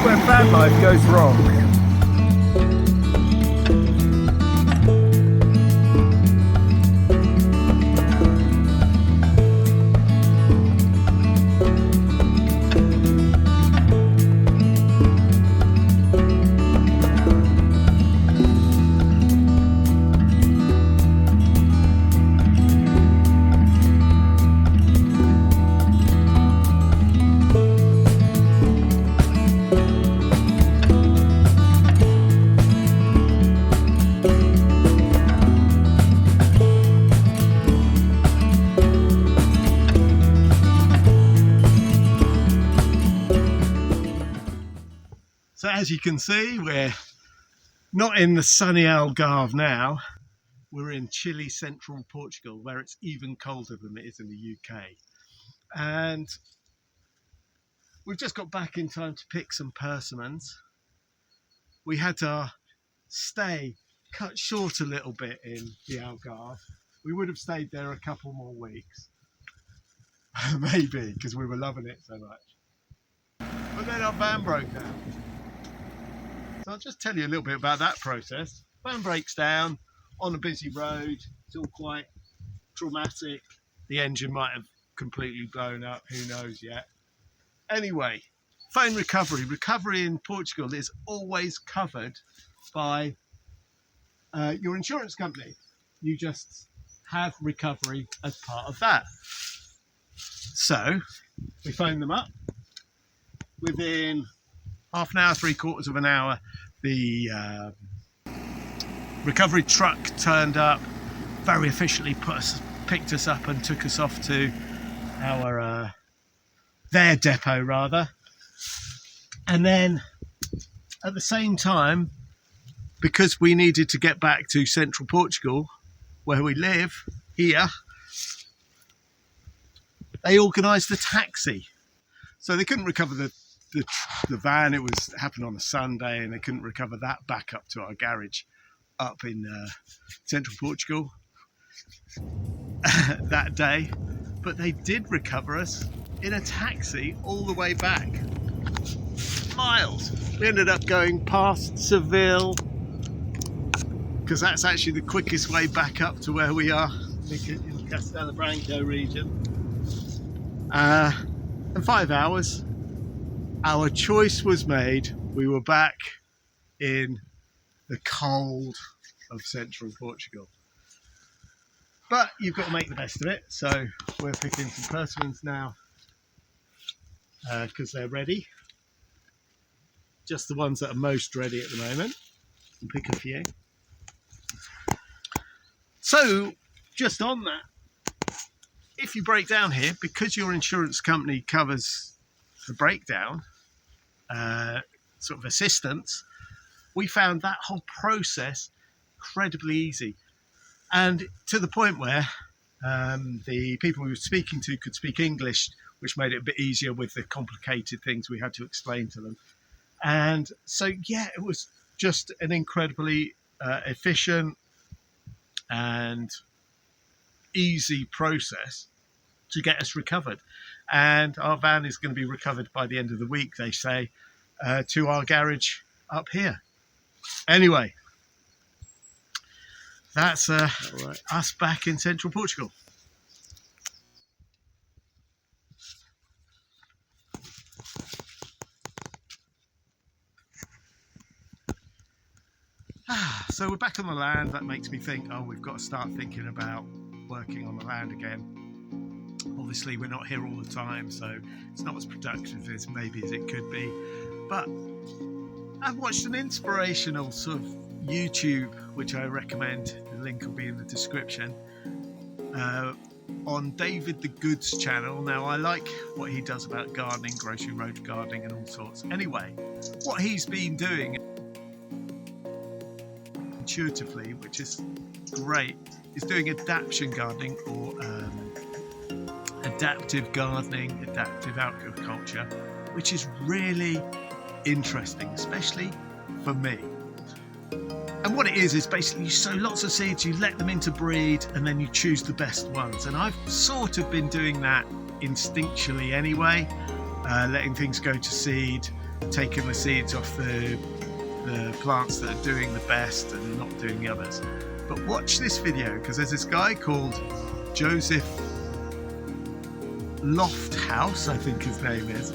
where van life goes wrong. So as you can see, we're not in the sunny Algarve now. We're in chilly central Portugal, where it's even colder than it is in the UK. And we've just got back in time to pick some persimmons. We had our stay cut short a little bit in the Algarve. We would have stayed there a couple more weeks. Maybe, because we were loving it so much. But then our van broke down. So I'll just tell you a little bit about that process. Van breaks down on a busy road. It's all quite traumatic. The engine might have completely blown up. Who knows yet? Anyway, phone recovery. Recovery in Portugal is always covered by your insurance company. You just have recovery as part of that. So we phoned them up. Within half an hour, 3/4 of an hour, the recovery truck turned up, very efficiently picked us up and took us off to our their depot rather. And then at the same time, because we needed to get back to central Portugal where we live here, they organised a taxi. So they couldn't recover the van. It happened on a Sunday, and they couldn't recover that back up to our garage up in central Portugal that day. But they did recover us in a taxi all the way back. Miles. We ended up going past Seville, because that's actually the quickest way back up to where we are in the Castelo Branco region. And 5 hours. Our choice was made. We were back in the cold of central Portugal. But you've got to make the best of it. So we're picking some persimmons now because they're ready. Just the ones that are most ready at the moment. We'll pick a few. So just on that, if you break down here, because your insurance company covers the breakdown sort of assistance, we found that whole process incredibly easy, and to the point where the people we were speaking to could speak English, which made it a bit easier with the complicated things we had to explain to them. And so yeah, it was just an incredibly efficient and easy process to get us recovered. And our van is going to be recovered by the end of the week, they say, to our garage up here. Anyway, that's us back in central Portugal. So we're back on the land. That makes me think, oh, we've got to start thinking about working on the land again. Obviously, we're not here all the time, so it's not as productive as maybe as it could be. But I've watched an inspirational sort of YouTube, which I recommend, the link will be in the description, on David the Goods channel. Now, I like what he does about gardening, grocery road gardening and all sorts. Anyway, what he's been doing intuitively, which is great, is doing adaptation gardening, or adaptive gardening, adaptive agriculture, which is really interesting, especially for me. And what it is basically you sow lots of seeds, you let them interbreed, and then you choose the best ones. And I've sort of been doing that instinctually anyway, letting things go to seed, taking the seeds off the plants that are doing the best and not doing the others. But watch this video, because there's this guy called Joseph Lofthouse, I think his name is,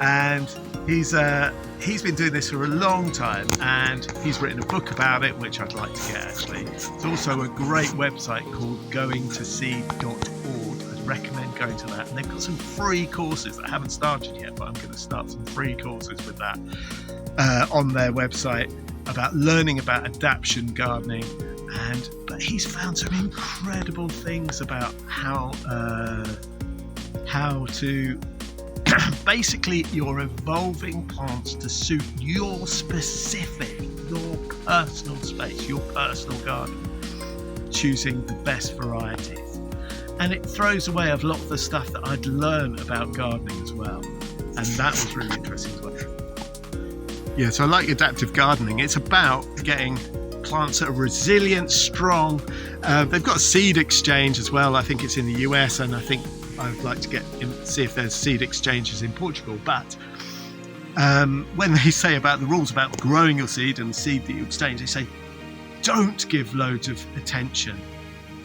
and he's been doing this for a long time, and he's written a book about it, which I'd like to get actually. There's also a great website called goingtoseed.org. I'd recommend going to that, and they've got some free courses that I haven't started yet, but I'm going to start some free courses with that on their website about learning about adaptation gardening. But he's found some incredible things about how to basically you're evolving plants to suit your specific, your personal space, your personal garden, choosing the best varieties. And it throws away a lot of the stuff that I'd learned about gardening as well, and that was really interesting as well. Yeah, so I like adaptive gardening. It's about getting plants that are resilient, strong. They've got a seed exchange as well. I think it's in the US, and I think I'd like to see if there's seed exchanges in Portugal. But when they say about the rules about growing your seed and the seed that you exchange, they say don't give loads of attention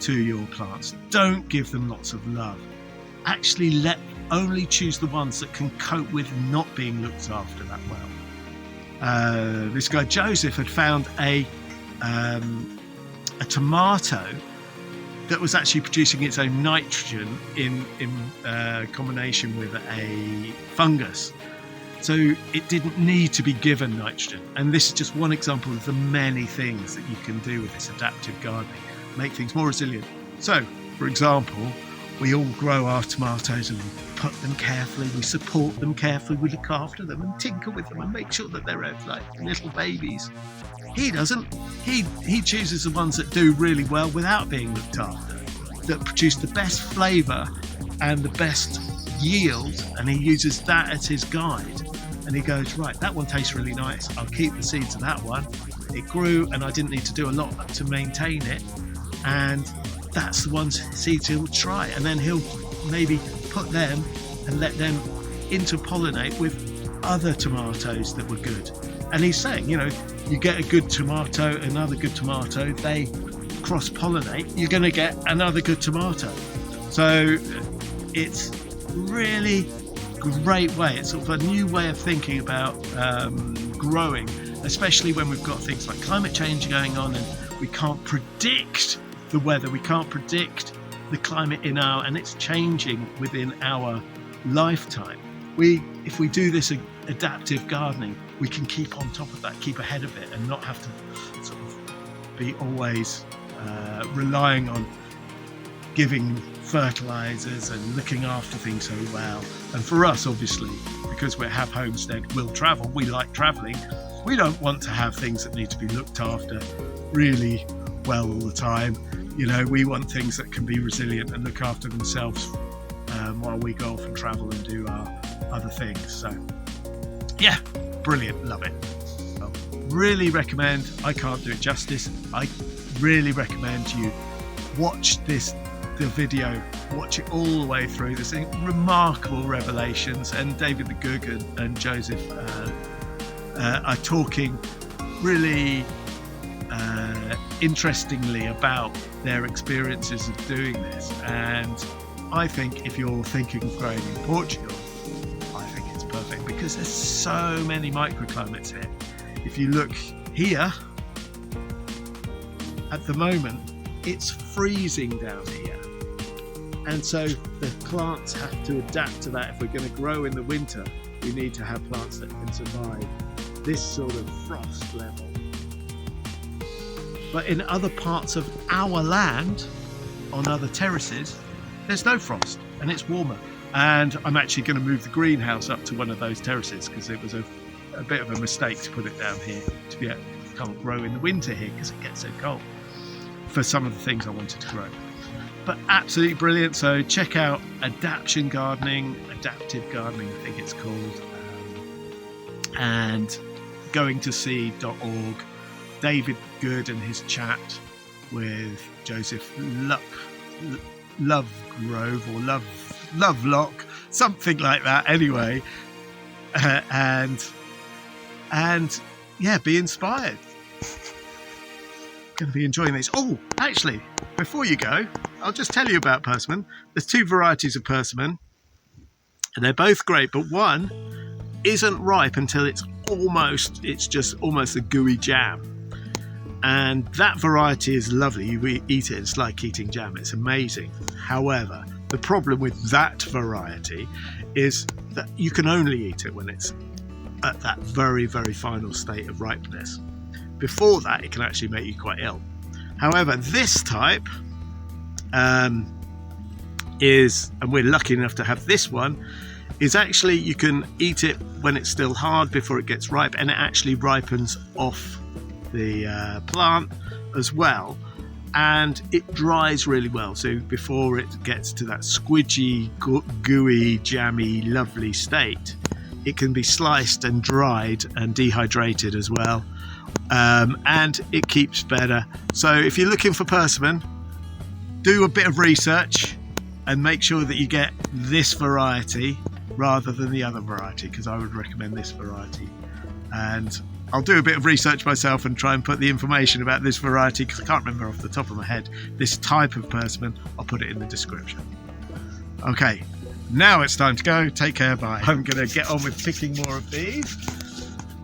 to your plants. Don't give them lots of love. Actually, only choose the ones that can cope with not being looked after that well. This guy Joseph had found a tomato that was actually producing its own nitrogen in combination with a fungus. So it didn't need to be given nitrogen. And this is just one example of the many things that you can do with this adaptive gardening, make things more resilient. So, for example, we all grow our tomatoes and we put them carefully, we support them carefully, we look after them and tinker with them and make sure that they're like little babies. He doesn't. He chooses the ones that do really well without being looked after, that produce the best flavour and the best yield, and he uses that as his guide. And he goes, right, that one tastes really nice, I'll keep the seeds of that one. It grew and I didn't need to do a lot to maintain it, and that's the ones seeds he'll try, and then he'll maybe put them and let them interpollinate with other tomatoes that were good. And he's saying, you get a good tomato, another good tomato, they cross-pollinate, you're going to get another good tomato. So it's really great way. It's sort of a new way of thinking about growing, especially when we've got things like climate change going on and we can't predict the weather, we can't predict the climate and it's changing within our lifetime. If we do this adaptive gardening, we can keep on top of that, keep ahead of it, and not have to sort of be always relying on giving fertilizers and looking after things so well. And for us, obviously, because we have Homestead WillTravel, we like traveling, we don't want to have things that need to be looked after really well all the time. We want things that can be resilient and look after themselves while we go off and travel and do our other things. So yeah, brilliant, love it. Really recommend, I can't do it justice, I really recommend you watch the video, watch it all the way through. There's remarkable revelations, and David the Goog and Joseph are talking really interestingly about their experiences of doing this. And I think if you're thinking of growing in Portugal, I think it's perfect because there's so many microclimates here. If you look here, at the moment, it's freezing down here. And so the plants have to adapt to that. If we're going to grow in the winter, we need to have plants that can survive this sort of frost level. But in other parts of our land, on other terraces, there's no frost and it's warmer. And I'm actually going to move the greenhouse up to one of those terraces because it was a bit of a mistake to put it down here. Can't grow in the winter here because it gets so cold for some of the things I wanted to grow. But absolutely brilliant. So check out adaptive gardening, I think it's called, and goingtoseed.org. David Good and his chat with Joseph Lovegrove or Lovelock, something like that. Anyway, and and yeah, be inspired. Going to be enjoying these. Oh, actually, before you go, I'll just tell you about persimmon. There's 2 varieties of persimmon, and they're both great, but one isn't ripe until it's just almost a gooey jam. And that variety is lovely. You eat it, it's like eating jam. It's amazing. However, the problem with that variety is that you can only eat it when it's at that very, very final state of ripeness. Before that, it can actually make you quite ill. However, this type is, and we're lucky enough to have this one, is actually you can eat it when it's still hard before it gets ripe, and it actually ripens off the plant as well, and it dries really well. So before it gets to that squidgy, gooey, jammy, lovely state, it can be sliced and dried and dehydrated as well, and it keeps better. So if you're looking for persimmon, do a bit of research and make sure that you get this variety rather than the other variety, because I would recommend this variety. And I'll do a bit of research myself and try and put the information about this variety, because I can't remember off the top of my head this type of persimmon. I'll put it in the description. Okay, now it's time to go. Take care, bye. I'm going to get on with picking more of these.